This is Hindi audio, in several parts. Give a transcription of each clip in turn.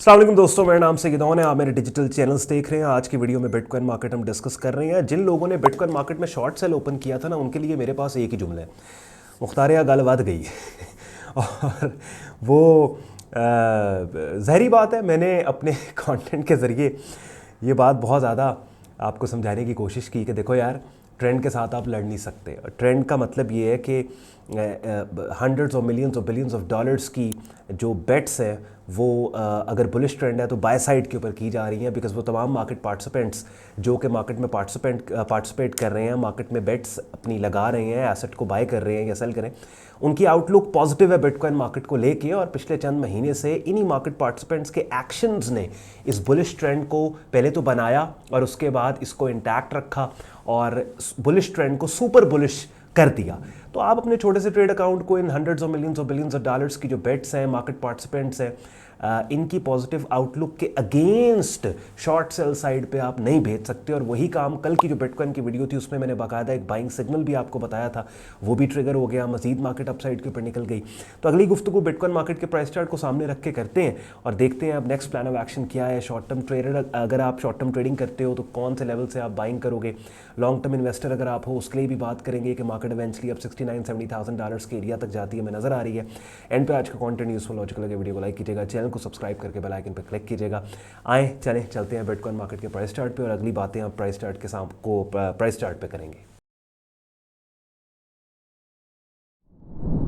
अस्सलाम वालेकुम दोस्तों, मेरा नाम सैयद है। आप मेरे डिजिटल चैनल्स देख रहे हैं। आज की वीडियो में बिटकॉइन मार्केट हम डिस्कस कर रहे हैं। जिन लोगों ने बिटकॉइन मार्केट में शॉर्ट सेल ओपन किया था ना, उनके लिए मेरे पास एक ही जुमला है, मुख्तार गल वध गई और वो ज़ाहिरी बात है, मैंने अपने कंटेंट के ज़रिए ये बात बहुत ज़्यादा आपको समझाने की कोशिश की कि देखो यार, ट्रेंड के साथ आप लड़ नहीं सकते। ट्रेंड का मतलब ये है कि हंड्रेड्स और मिलियंस और बिलियंस ऑफ डॉलर्स की जो बेट्स हैं वो अगर बुलिश ट्रेंड है तो बाय साइड के ऊपर की जा रही हैं, बिकॉज वो तमाम मार्केट पार्टिसिपेंट्स जो कि मार्केट में पार्टिसिपेट कर रहे हैं, मार्केट में बेट्स अपनी लगा रहे हैं, एसेट को बाय कर रहे हैं या सेल करें, उनकी आउटलुक पॉजिटिव है बिटकॉइन मार्केट को लेके। और पिछले चंद महीने से इन्हीं मार्केट पार्टिसिपेंट्स के एक्शंस ने इस बुलिश ट्रेंड को पहले तो बनाया और उसके बाद इसको इंटैक्ट रखा और बुलिश ट्रेंड को सुपर बुलिश कर दिया। तो आप अपने छोटे से ट्रेड अकाउंट को इन हंड्रेड्स ऑफ मिलियंस और बिलियंस ऑफ डॉलर्स की जो बेट्स हैं, मार्केट पार्टिसिपेंट्स हैं, इनकी पॉजिटिव आउटलुक के अगेंस्ट शॉर्ट सेल साइड पे आप नहीं भेज सकते। और वही काम कल की जो बिटकॉइन की वीडियो थी उसमें मैंने बाकायदा एक बाइंग सिग्नल भी आपको बताया था, वो भी ट्रिगर हो गया, मजीद मार्केट अपसाइड के ऊपर निकल गई। तो अगली गुफ्तगू बिटकॉइन मार्केट के प्राइस चार्ट को सामने रख के करते हैं और देखते हैं अब नेक्स्ट प्लान ऑफ एक्शन क्या है। शॉर्ट टर्म ट्रेडर अगर आप शॉर्ट टर्म ट्रेडिंग करते हो तो कौन से लेवल से आप बाइंग करोगे, लॉन्ग टर्म इन्वेस्टर अगर आप हो उसके लिए भी बात करेंगे कि मार्केट इवेंचुअली अब $69,000-70,000 के एरिया तक जाती है, हमें नजर आ रही है। एंड पे आज का कंटेंट यूजफुल लॉजिकल लगे वीडियो को लाइक कीजिएगा, चैनल को सब्सक्राइब करके बेल आइकन पर क्लिक कीजिएगा। आए चलते हैं बिटकॉइन मार्केट के प्राइस चार्ट पे और अगली बातें आप प्राइस चार्ट के साथ को प्राइस चार्ट पे करेंगे।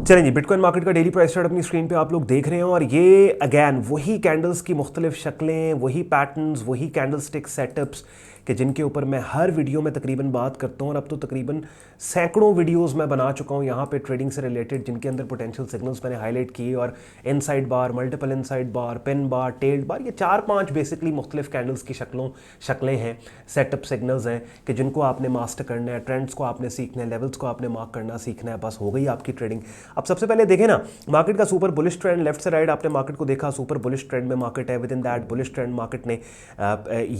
चलें जी, बिटकॉइन मार्केट का डेली प्राइस चार्ट अपनी स्क्रीन पे आप लोग देख रहे हैं और ये अगैन वही कैंडल्स की मुख्तलिफ शक्लें, वही पैटर्न्स, वही कैंडल स्टिक सेटअप्स कि जिनके ऊपर मैं हर वीडियो में तकरीबन बात करता हूँ और अब तो तकरीबन सैकड़ों वीडियोस मैं बना चुका हूँ यहाँ पे ट्रेडिंग से रिलेटेड, जिनके अंदर पोटेंशियल सिग्नल्स मैंने हाईलाइट किए और इनसाइड बार, मल्टीपल इनसाइड बार, पेन बार, टेल्ड बार, ये 4-5 बेसिकली मुख्तलिफ कैंडल्स की शक्लें हैं, सेटअप सिग्नल्स हैं कि जिनको आपने मास्टर करना है, ट्रेंड्स को आपने सीखना है, लेवल्स को आपने मार्क करना सीखना है, बस हो गई आपकी ट्रेडिंग। अब सबसे पहले देखें ना, मार्केट का सुपर बुलिश ट्रेंड, लेफ्ट से राइट आपने मार्केट को देखा, सुपर बुलिश ट्रेंड में मार्केट है। With in that bullish trend market ने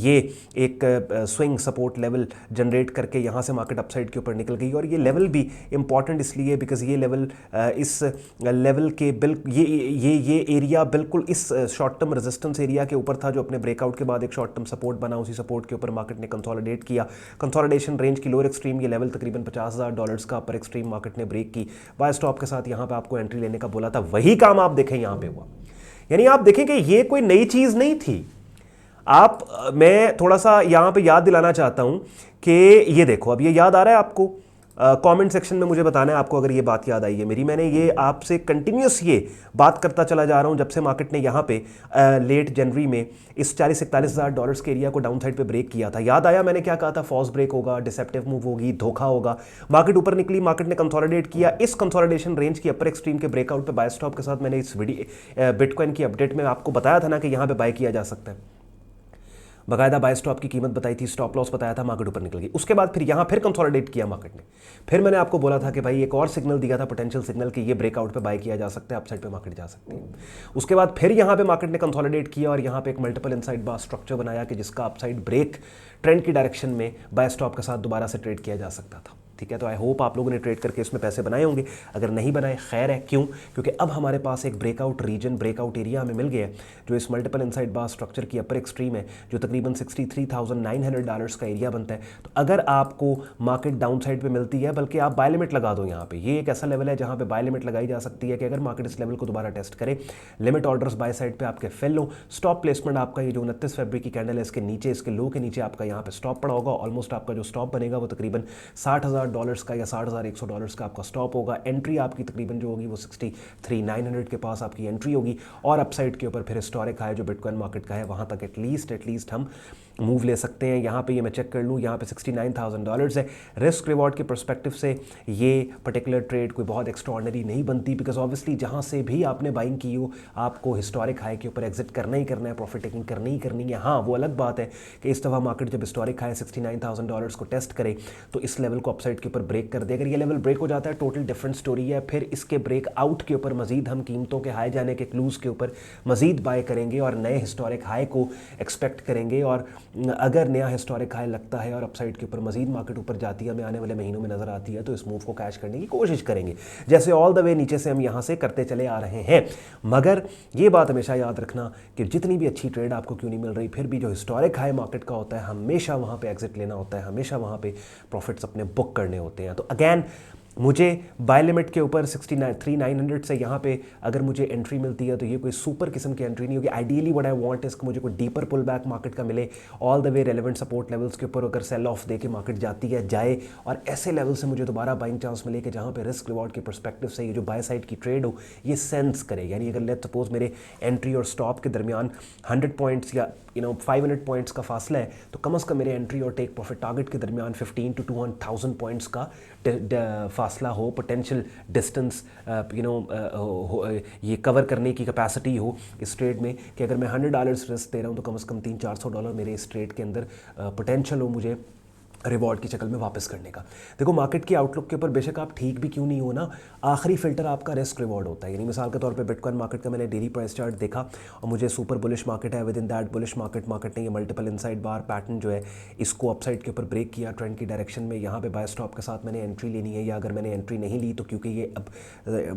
ये एक स्विंग सपोर्ट लेवल जनरेट करके यहाँ से मार्केट अपसाइड के ऊपर निकल गई। और ये लेवल भी इंपॉर्टेंट इसलिए बिकॉज ये लेवल इस लेवल के ये एरिया बिल्कुल इस शॉर्ट टर्म रेजिस्टेंस एरिया के ऊपर था जो अपने ब्रेकआउट के बाद एक शॉर्ट टर्म सपोर्ट बना, उसी सपोर्ट के ऊपर मार्केट ने कंसोलिडेट किया। कंसोलिडेशन रेंज की लोअर एक्सट्रीम ये लेवल तकरीबन $50,000 का अपर एक्सट्रीम मार्केट ने ब्रेक की। बाय स्टॉप के साथ यहाँ पे आपको एंट्री लेने का बोला था, वही काम आप देखें यहाँ पे हुआ। यानी आप देखें कि ये कोई नई चीज नहीं थी। मैं थोड़ा सा यहां पे याद दिलाना चाहता हूं कि ये देखो, अब ये याद आ रहा है आपको, कमेंट सेक्शन में मुझे बताना है आपको अगर ये बात याद आई है मेरी। मैंने ये आपसे कंटिन्यूस ये बात करता चला जा रहा हूं जब से मार्केट ने यहां पे लेट जनवरी में इस $40,000-41,000 के एरिया को डाउन साइड पे ब्रेक किया था। याद आया मैंने क्या कहा था? फॉल्स ब्रेक होगा, डिसेप्टिव मूव होगी, धोखा होगा। मार्केट ऊपर निकली, मार्केट ने कंसोलिडेट किया। इस कंसोलिडेशन रेंज की अपर एक्सट्रीम के ब्रेकआउट पे बाय स्टॉप के साथ मैंने इस बिटकॉइन की अपडेट में आपको बताया था ना कि यहां पे बाय किया जा सकता है। बाकायदा बाय स्टॉप की कीमत बताई थी, स्टॉप लॉस बताया था, मार्केट ऊपर निकल गई। उसके बाद फिर यहाँ फिर कंसोलिडेट किया मार्केट ने। फिर मैंने आपको बोला था कि भाई एक और सिग्नल दिया था, पोटेंशियल सिग्नल कि ये ब्रेकआउट पे बाय किया जा सकता है, अपसाइड पे मार्केट जा सकती है। उसके बाद फिर यहाँ पे मार्केट ने कंसोलिडेट किया और यहाँ पे एक मल्टीपल इनसाइड बार स्ट्रक्चर बनाया कि जिसका अपसाइड ब्रेक ट्रेंड की डायरेक्शन में बाय स्टॉप के साथ दोबारा से ट्रेड किया जा सकता था। ठीक है, तो आई होप आप लोगों ने ट्रेड करके इसमें पैसे बनाए होंगे। अगर नहीं बनाए खैर है, क्यों? क्योंकि अब हमारे पास एक ब्रेकआउट रीजन, ब्रेकआउट एरिया हमें मिल गया है जो इस मल्टीपल इनसाइड बार स्ट्रक्चर की अपर एक्सट्रीम है, जो तकरीबन $63,900 का एरिया बनता है। तो अगर आपको मार्केट डाउन साइड पे मिलती है, बल्कि आप बाय लिमिट लगा दो यहाँ पे, ये एक ऐसा लेवल है जहाँ पे बाय लिमिट लगाई जा सकती है कि अगर मार्केट इस लेवल को दोबारा टेस्ट करे, लिमिट ऑर्डर्स बाय साइड पे आपके फिल हो, स्टॉप प्लेसमेंट आपका ये जो 29 फरवरी की कैंडल है इसके नीचे, इसके लो के नीचे आपका यहाँ पे स्टॉप पड़ा होगा। ऑलमोस्ट आपका जो स्टॉप बनेगा वो तकरीबन $60,000 का या $60,100 का आपका स्टॉप होगा। एंट्री आपकी तकरीबन जो होगी वो 63,900 के पास आपकी एंट्री होगी और अपसाइड के ऊपर फिर हिस्टोरिक हाई जो बिटकॉइन मार्केट का है वहां तक एटलीस्ट हम मूव ले सकते हैं। यहाँ पे ये मैं चेक कर लूँ, यहाँ पे $69,000 है। रिस्क रिवॉर्ड के पर्सपेक्टिव से ये पर्टिकुलर ट्रेड कोई बहुत एक्स्ट्रॉर्डनरी नहीं बनती, बिकॉज ऑब्वियसली जहाँ से भी आपने बाइंग की हो आपको हिस्टोरिक हाई के ऊपर एग्जिट करना ही करना है, प्रॉफिट टेकिंग करनी ही करनी है। हाँ, वो अलग बात है कि इस दफ़ा मार्केट जब हिस्टोरिक हाई $69,000 को टेस्ट करे तो इस लेवल को अपसाइड अपसाइड के ऊपर ब्रेक कर दे। अगर ये लेवल ब्रेक हो जाता है टोटल डिफरेंट स्टोरी है, फिर इसके ब्रेक आउट के ऊपर मजीद हम कीमतों के हाई जाने के क्लूज़ के ऊपर मजीद बाय करेंगे और नए हिस्टोरिक हाई को एक्सपेक्ट करेंगे। और अगर नया हिस्टोरिक हाई लगता है और अपसाइड के ऊपर मजीद मार्केट ऊपर जाती है, हमें आने वाले महीनों में नजर आती है, तो इस मूव को कैश करने की कोशिश करेंगे, जैसे ऑल द वे नीचे से हम यहाँ से करते चले आ रहे हैं। मगर ये बात हमेशा याद रखना कि जितनी भी अच्छी ट्रेड आपको क्यों नहीं मिल रही, फिर भी जो हिस्टोरिक हाई मार्केट का होता है हमेशा वहाँ पे एग्जिट लेना होता है, हमेशा वहाँ पे प्रॉफिट्स अपने बुक करने होते हैं। तो अगेन मुझे बाय लिमिट के ऊपर 69,900 से यहाँ पे अगर मुझे एंट्री मिलती है तो ये कोई सुपर किस्म की एंट्री नहीं होगी। Ideally what I want is कि मुझे कोई डीपर पुल बैक मार्केट का मिले, all the way relevant support levels के ऊपर अगर सेल ऑफ दे के मार्केट जाती है जाए, और ऐसे लेवल से मुझे दोबारा बाइंग चांस मिले कि जहाँ पे रिस्क रिवॉर्ड के परस्पेक्टिव से ये जो बाय साइड की ट्रेड हो ये सेंस करे। यानी अगर लेट सपोज मेरे एंट्री और स्टॉप के दरमियान 100 पॉइंट्स या 500 पॉइंट्स का फासला है, तो कम अज़ कम मेरे एंट्री और टेक प्रॉफिट टारगेट के दरमियान 15 to 200,000 पॉइंट्स का फासला हो, पोटेंशियल डिस्टेंस ये कवर करने की कैपेसिटी हो इस ट्रेड में, कि अगर मैं $100 रिस्क दे रहा हूँ तो कम से कम $300-400 मेरे इस ट्रेड के अंदर पोटेंशियल हो मुझे रिवॉर्ड की शक्ल में वापस करने का। देखो मार्केट की आउटलुक के ऊपर बेशक आप ठीक भी क्यों नहीं हो ना, आखिरी फिल्टर आपका रिस्क रिवॉर्ड होता है। यानी मिसाल के तौर पे बिटकॉइन मार्केट का मैंने डेली प्राइस चार्ट देखा और मुझे सुपर बुलिश मार्केट है, with in that bullish market ने ये मल्टीपल इनसाइड बार पैटर्न जो है इसको अपसाइड के ऊपर ब्रेक किया ट्रेंड की डायरेक्शन में। यहाँ पे बाय स्टॉप के साथ मैंने एंट्री लेनी है, या अगर मैंने एंट्री नहीं ली तो क्योंकि ये अब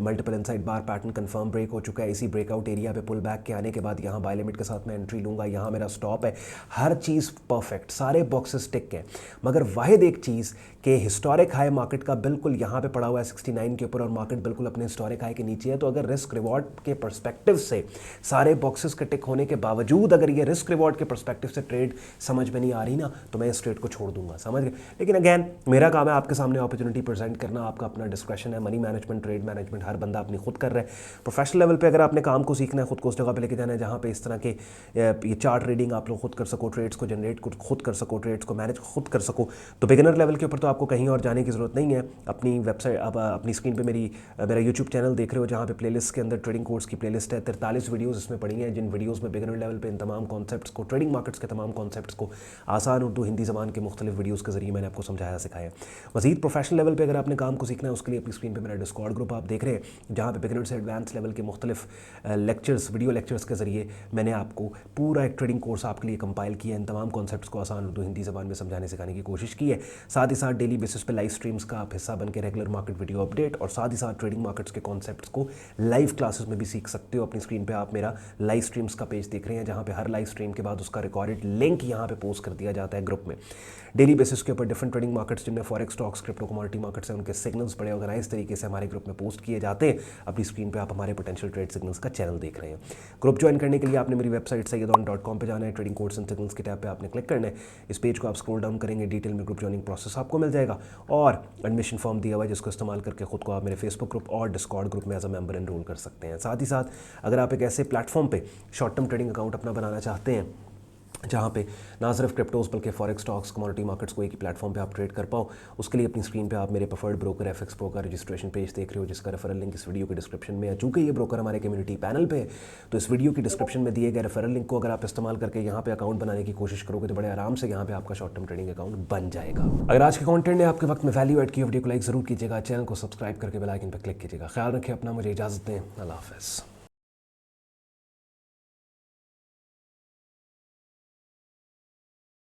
मल्टीपल इनसाइड बार पैटर्न कंफर्म ब्रेक हो चुका है, इसी ब्रेकआउट एरिया पे पुल बैक के आने के बाद यहाँ बाय लिमिट के साथ मैं एंट्री लूँगा, यहाँ मेरा स्टॉप है, हर चीज़ परफेक्ट, सारे बॉक्सेस टिक हैं। मगर वाहिद एक चीज़ कि हिस्टोरिक हाई मार्केट का बिल्कुल यहाँ पे पड़ा हुआ है 69 के ऊपर और मार्केट बिल्कुल अपने हिस्टोरिक हाई के नीचे है। तो अगर रिस्क रिवॉर्ड के पर्सपेक्टिव से सारे बॉक्सेस के टिक होने के बावजूद अगर ये रिस्क रिवॉर्ड के पर्सपेक्टिव से ट्रेड समझ में नहीं आ रही ना, तो मैं इस ट्रेड को छोड़ दूंगा, समझ गए। लेकिन अगेन मेरा काम है आपके सामने अपॉर्चुनिटी प्रेजेंट करना, आपका अपना डिस्क्रेशन है। मनी मैनेजमेंट, ट्रेड मैनेजमेंट हर बंदा अपनी खुद कर रहा है। प्रोफेशनल लेवल पर अगर आपने काम को सीखना है, खुद को उस जगह पर लेके जाना है जहाँ पे इस तरह के ये चार्ट ट्रेडिंग आप लोग खुद कर सको, ट्रेड्स को जनरेट खुद कर सको, ट्रेड्स को मैनेज खुद कर सको, तो बिगिनर लेवल के ऊपर तो आपको कहीं और जाने की ज़रूरत नहीं है। अपनी वेबसाइट, आप अपनी स्क्रीन पे मेरा यूट्यूब चैनल देख रहे हो जहाँ पे प्लेलिस्ट के अंदर ट्रेडिंग कोर्स की प्लेलिस्ट है, 43 वीडियोस इसमें पड़ी हैं, जिन वीडियोस में बिगिनर लेवल पे इन तमाम कॉन्सेप्ट्स को, ट्रेडिंग मार्केट्स के तमाम कॉन्सेप्ट्स को आसान उर्दू हिंदी ज़बान के मुख्तलिफ वीडियोज़ के जरिए मैंने आपको समझाया सिखाया। मज़ीद प्रोफेशनल लेवल पर अगर आपने काम को सीखना है उसके लिए अपनी स्क्रीन पर मेरा डिस्कॉर्ड ग्रुप आप देख रहे हैं, जहाँ पे बिगिनर से एडवांस लेवल के मुख्तलिफ लेक्चर्स, वीडियो लेक्चर्स के जरिए मैंने आपको पूरा एक ट्रेडिंग कोर्स आपके लिए कंपाइल किया, इन तमाम कॉन्सेप्ट्स को आसान उर्दू हिंदी ज़बान में समझाने सिखाने की कोशिश की है। साथ ही साथ डेली बेसिस पे लाइव स्ट्रीम्स का आप हिस्सा बन के रेगुलर मार्केट वीडियो अपडेट और साथ ही साथ ट्रेडिंग मार्केट्स के कॉन्सेप्ट्स को लाइव क्लासेस में भी सीख सकते हो। अपनी स्क्रीन पे आप मेरा लाइव स्ट्रीम्स का पेज देख रहे हैं, जहां पे हर लाइव स्ट्रीम के बाद उसका रिकॉर्डेड लिंक यहां पे पोस्ट कर दिया जाता है ग्रुप में। डेली बेसिस के ऊपर डिफरेंट ट्रेडिंग मार्केट्स जिनमें forex, stocks, crypto, commodity markets हैं, उनके सिग्नल्स बड़े ऑर्गेनाइज तरीके से हमारे ग्रुप में पोस्ट किए जाते हैं। अपनी स्क्रीन पर आप हमारे पोटेंशियल ट्रेड सिग्नल्स का चैनल देख रहे हैं। ग्रुप ज्वाइन करने के लिए आपने मेरी वेबसाइट sayyedon.com पे जाना है, ट्रेडिंग कोर्स एंड सिग्नल्स के टैब पे आपने क्लिक करना है। इस पेज को आप स्क्रॉल डाउन करेंगे, डिटेल में ग्रुप ज्वाइनिंग प्रोसेस आपको मिल जाएगा और एडमिशन फॉर्म दिया हुआ है जिसको इस्तेमाल करके खुद को आप मेरे फेसबुक ग्रुप और डिस्कॉर्ड ग्रुप में एज अ मेंबर एनरोल कर सकते हैं। साथ ही साथ अगर आप एक ऐसे प्लेटफॉर्म पे शॉर्ट टर्म ट्रेडिंग अकाउंट अपना बनाना चाहते हैं जहाँ पे ना सिर्फ क्रिप्टोज बल्कि फॉरेक्स, स्टॉक्स, कमोडिटी मार्केट्स को एक ही प्लेटफॉर्म पे आप ट्रेड कर पाओ, उसके लिए अपनी स्क्रीन पे आप मेरे प्रेफर्ड ब्रोकर एफएक्स प्रो का रजिस्ट्रेशन पेज देख रहे हो, जिसका रेफरल लिंक इस वीडियो के डिस्क्रिप्शन में है। चूँकि ये ब्रोकर हमारे कम्युनिटी पैनल पे है, तो इस वीडियो की डिस्क्रिप्शन में दिए गए रेफरल लिंक को अगर आप इस्तेमाल करके यहाँ पे अकाउंट बनाने की कोशिश करोगे तो बड़े आराम से यहाँ पे आपका शॉर्ट टर्म ट्रेडिंग अकाउंट बन जाएगा। अगर आज के कंटेंट ने आपके वक्त में वैल्यू ऐड की, वीडियो को लाइक जरूर कीजिएगा, चैनल को सब्सक्राइब करके बेल आइकन पर क्लिक कीजिएगा। ख्याल रखिए अपना, मुझे इजाज़त दें, अल्लाह हाफ़िज़।